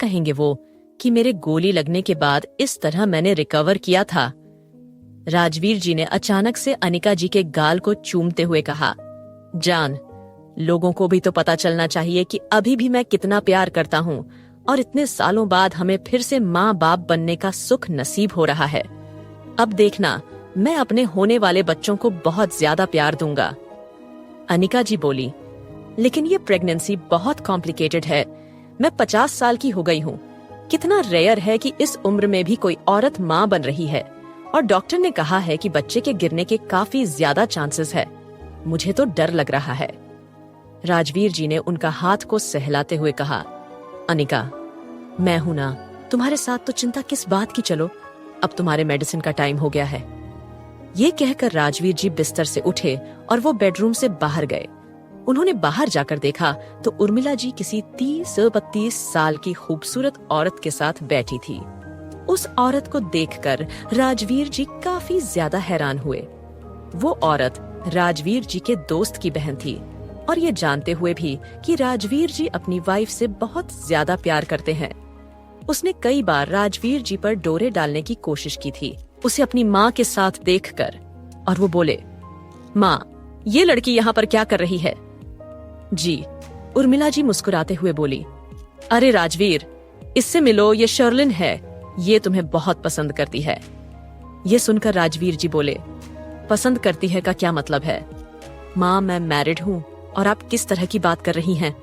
कहेंगे वो कि मेरे गोली लगने के बाद इस तरह मैंने रिकवर किया था। राजवीर जी ने अचानक से अनिका जी के गाल को चूमते हुए कहा, जान, लोगों को भी तो पता चलना चाहिए कि अभी भी मैं कितना प्यार करता हूँ और इतने सालों बाद हमें फिर से माँ बाप बनने का सुख नसीब हो रहा है। अब देखना, मैं अपने होने वाले बच्चों को बहुत ज्यादा प्यार दूंगा। अनिका जी बोली, लेकिन ये प्रेगनेंसी बहुत कॉम्प्लिकेटेड है। मैं 50 साल की हो गई हूँ। कितना रेयर है कि इस उम्र में भी कोई औरत माँ बन रही है, और डॉक्टर ने कहा है कि बच्चे के गिरने के काफी ज्यादा चांसेस है। मुझे तो डर लग रहा है। राजवीर जी ने उनका हाथ को सहलाते हुए कहा, अनिका, मैं हूं ना, तुम्हारे साथ तो चिंता किस बात की। चलो, अब तुम्हारे मेडिसिन का टाइम हो गया है। ये कहकर राजवीर जी बिस्तर से उठे और वो बेडरूम से बाहर गए। उन्होंने बाहर जाकर देखा तो उर्मिला जी किसी 30-32 साल की खूबसूरत औरत के साथ बैठी थी। उस औरत को देखकर राजवीर जी काफी ज्यादा हैरान हुए। वो औरत राजवीर जी के दोस्त की बहन थी, और ये जानते हुए भी कि राजवीर जी अपनी वाइफ से बहुत ज्यादा प्यार करते हैं, उसने कई बार राजवीर जी पर डोरे डालने की कोशिश की थी, उसे अपनी माँ के साथ देखकर। और वो बोले, माँ, ये लड़की यहाँ पर क्या कर रही है? जी, उर्मिला जी मुस्कुराते हुए बोली, अरे राजवीर, इससे मिलो, ये शर्लिन है, ये तुम्हें बहुत पसंद करती है। ये सुनकर राजवीर जी बोले, पसंद करती है का क्या मतलब है? माँ, मैं मैरिड हूँ, और आप किस तरह की बात कर रही हैं?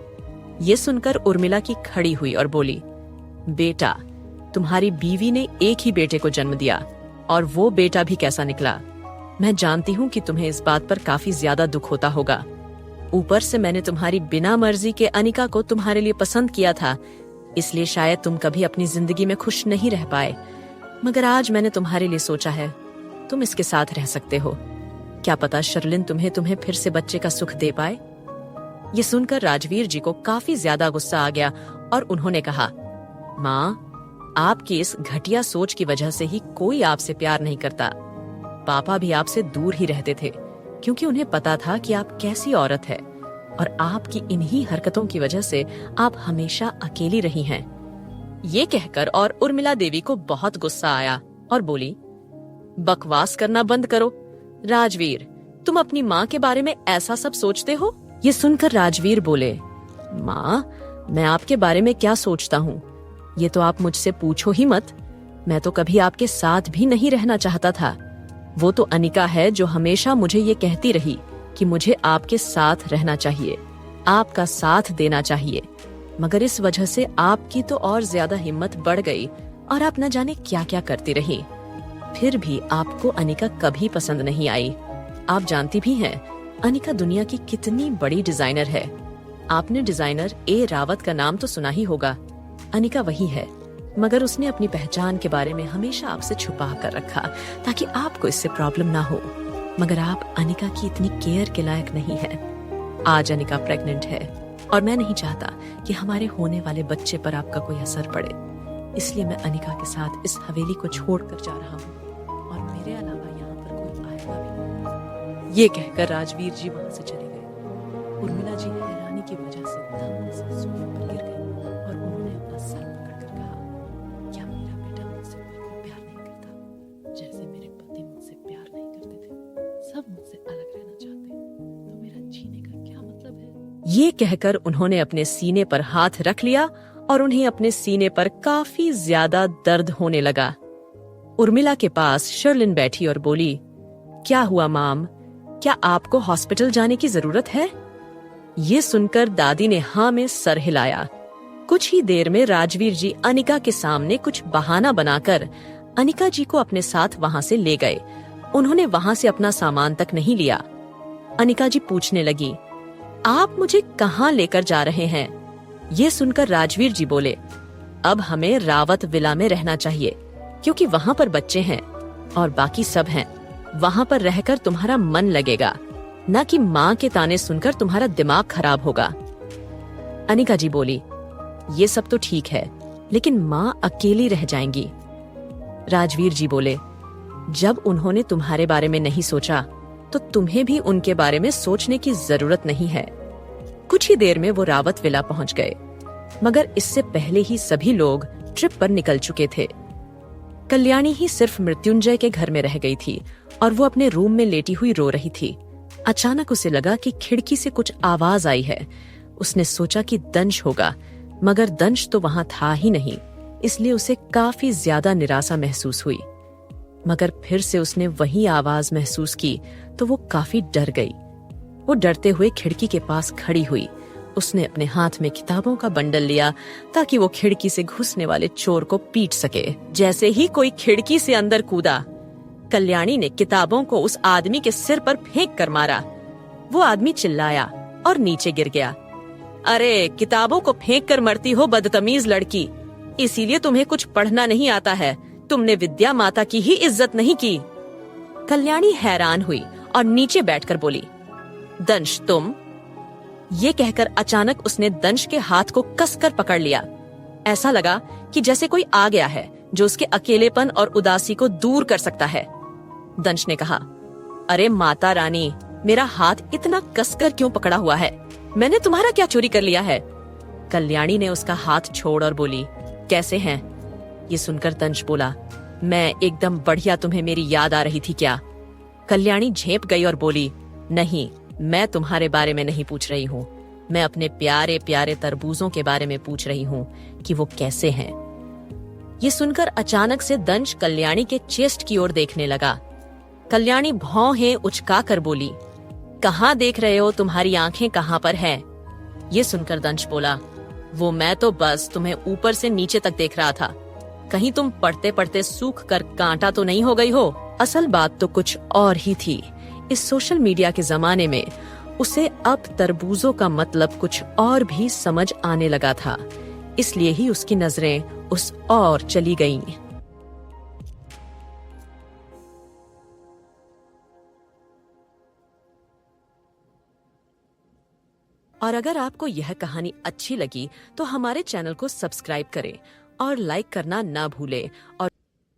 ये सुनकर उर्मिला की खड़ी हुई और बोली, बेटा, तुम्हारी बीवी ने एक ही बेटे को जन्म दिया, और वो बेटा भी कैसा निकला। मैं जानती हूँ कि तुम्हें इस बात पर काफी ज्यादा दुख होता होगा। ऊपर से मैंने तुम्हारी बिना मर्जी के अनिका को तुम्हारे लिए पसंद किया था, इसलिए शायद तुम कभी अपनी जिंदगी में खुश नहीं रह पाए, मगर आज मैंने तुम्हारे लिए सोचा है, तुम इसके साथ रह सकते हो। क्या पता शर्लिन तुम्हें फिर से बच्चे का सुख दे पाए। ये सुनकर राजवीर जी को काफी ज्यादा गुस्सा आ गया और उन्होंने कहा, माँ, आपकी इस घटिया सोच की वजह से ही कोई आपसे प्यार नहीं करता। पापा भी आपसे दूर ही रहते थे, क्योंकि उन्हें पता था कि आप कैसी औरत है, और आपकी इन्हीं हरकतों की वजह से आप हमेशा अकेली रही हैं। ये कहकर और उर्मिला देवी को बहुत गुस्सा आया और बोली, बकवास करना बंद करो। राजवीर, तुम अपनी माँ के बारे में ऐसा सब सोचते हो? ये सुनकर राजवीर बोले, माँ, मैं आपके बारे में क्या सोचता हूँ, ये तो आप मुझसे पूछो ही मत। मैं तो कभी आपके साथ भी नहीं रहना चाहता था। वो तो अनिका है जो हमेशा मुझे ये कहती रही कि मुझे आपके साथ रहना चाहिए, आपका साथ देना चाहिए, मगर इस वजह से आपकी तो और ज्यादा हिम्मत बढ़ गई और आप न जाने क्या क्या करती रही। फिर भी आपको अनिका कभी पसंद नहीं आई। आप जानती भी हैं, अनिका दुनिया की कितनी बड़ी डिजाइनर है। आपने डिजाइनर ए रावत का नाम तो सुना ही होगा। अनिका वही है, मगर उसने अपनी पहचान के बारे में हमेशा आपसे छुपा कर रखा ताकि आपको इससे प्रॉब्लम ना हो। मगर आप अनिका की इतनी केयर के लायक नहीं है। आज अनिका प्रेग्नेंट है, और मैं नहीं चाहता कि हमारे होने वाले बच्चे पर आपका कोई असर पड़े, इसलिए मैं अनिका के साथ इस हवेली को छोड़कर जा रहा हूँ, और मेरे अलावा यहाँ पर कोई आएगा भी नहीं। ये कहकर राजवीर जी वहाँ से चले गए। उर्मिला जी हैरानी की वजह से धम्म से सोफे पर गिर गई और उन्होंने अपना सर पकड़कर कहा, क्या मेरा बेटा मुझसे बिल्कुल प्यार नहीं करता? जैसे मेरे पति मुझसे प्यार नहीं करते थे, सब मुझसे अलग रहना चाहते, तो मेरा जीने का क्या मतलब है? ये कहकर उन्होंने अपने सीने पर हाथ रख लिया और उन्हें अपने सीने पर काफी ज्यादा दर्द होने लगा। उर्मिला के पास शर्लिन बैठी और बोली, क्या हुआ माम, क्या आपको हॉस्पिटल जाने की जरूरत है? ये सुनकर दादी ने हाँ में सर हिलाया। कुछ ही देर में राजवीर जी अनिका के सामने कुछ बहाना बनाकर अनिका जी को अपने साथ वहाँ से ले गए। उन्होंने वहाँ से अपना सामान तक नहीं लिया। अनिका जी पूछने लगी, आप मुझे कहाँ लेकर जा रहे हैं? ये सुनकर राजवीर जी बोले, अब हमें रावत विला में रहना चाहिए, क्योंकि वहाँ पर बच्चे हैं और बाकी सब हैं। वहाँ पर रहकर तुम्हारा मन लगेगा, न कि माँ के ताने सुनकर तुम्हारा दिमाग खराब होगा। अनिका जी बोली, ये सब तो ठीक है, लेकिन माँ अकेली रह जाएंगी। राजवीर जी बोले, जब उन्होंने तुम्हारे बारे में नहीं सोचा तो तुम्हें भी उनके बारे में सोचने की जरूरत नहीं है। कुछ ही देर में वो रावत विला पहुंच गए, मगर इससे पहले ही सभी लोग ट्रिप पर निकल चुके थे। कल्याणी ही सिर्फ मृत्युंजय के घर में रह गई थी और वो अपने रूम में लेटी हुई रो रही थी। अचानक उसे लगा कि खिड़की से कुछ आवाज आई है। उसने सोचा कि दंश होगा, मगर दंश तो वहां था ही नहीं, इसलिए उसे काफी ज्यादा निराशा महसूस हुई। मगर फिर से उसने वही आवाज महसूस की तो वो काफी डर गई। वो डरते हुए खिड़की के पास खड़ी हुई। उसने अपने हाथ में किताबों का बंडल लिया ताकि वो खिड़की से घुसने वाले चोर को पीट सके। जैसे ही कोई खिड़की से अंदर कूदा, कल्याणी ने किताबों को उस आदमी के सिर पर फेंक कर मारा। वो आदमी चिल्लाया और नीचे गिर गया। अरे, किताबों को फेंक कर मरती हो बदतमीज लड़की, इसीलिए तुम्हें कुछ पढ़ना नहीं आता है। तुमने विद्या माता की ही इज्जत नहीं की। कल्याणी हैरान हुई और नीचे बैठकर बोली, दंश तुम? ये कहकर अचानक उसने दंश के हाथ को कसकर पकड़ लिया। ऐसा लगा कि जैसे कोई आ गया है जो उसके अकेलेपन और उदासी को दूर कर सकता है। दंश ने कहा, अरे माता रानी, मेरा हाथ इतना कसकर क्यों पकड़ा हुआ है? मैंने तुम्हारा क्या चोरी कर लिया है? कल्याणी ने उसका हाथ छोड़ और बोली, कैसे हैं? ये सुनकर दंश बोला, मैं एकदम बढ़िया, तुम्हें मेरी याद आ रही थी क्या? कल्याणी झेप गई और बोली, नहीं, मैं तुम्हारे बारे में नहीं पूछ रही हूँ। मैं अपने प्यारे प्यारे तरबूजों के बारे में पूछ रही हूँ कि वो कैसे हैं। ये सुनकर अचानक से दंश कल्याणी के चेस्ट की ओर देखने लगा। कल्याणी भौहें उचकाकर बोली, कहाँ देख रहे हो? तुम्हारी आंखें कहाँ पर हैं? ये सुनकर दंश बोला, वो मैं तो बस तुम्हें ऊपर से नीचे तक देख रहा था। कहीं तुम पढ़ते पढ़ते सूख कर कांटा तो नहीं हो गई हो? असल बात तो कुछ और ही थी। इस सोशल मीडिया के जमाने में उसे अब तरबूजों का मतलब कुछ और भी समझ आने लगा था, इसलिए ही उसकी नजरें उस और चली गईं। और अगर आपको यह कहानी अच्छी लगी तो हमारे चैनल को सब्सक्राइब करें और लाइक करना ना भूलें और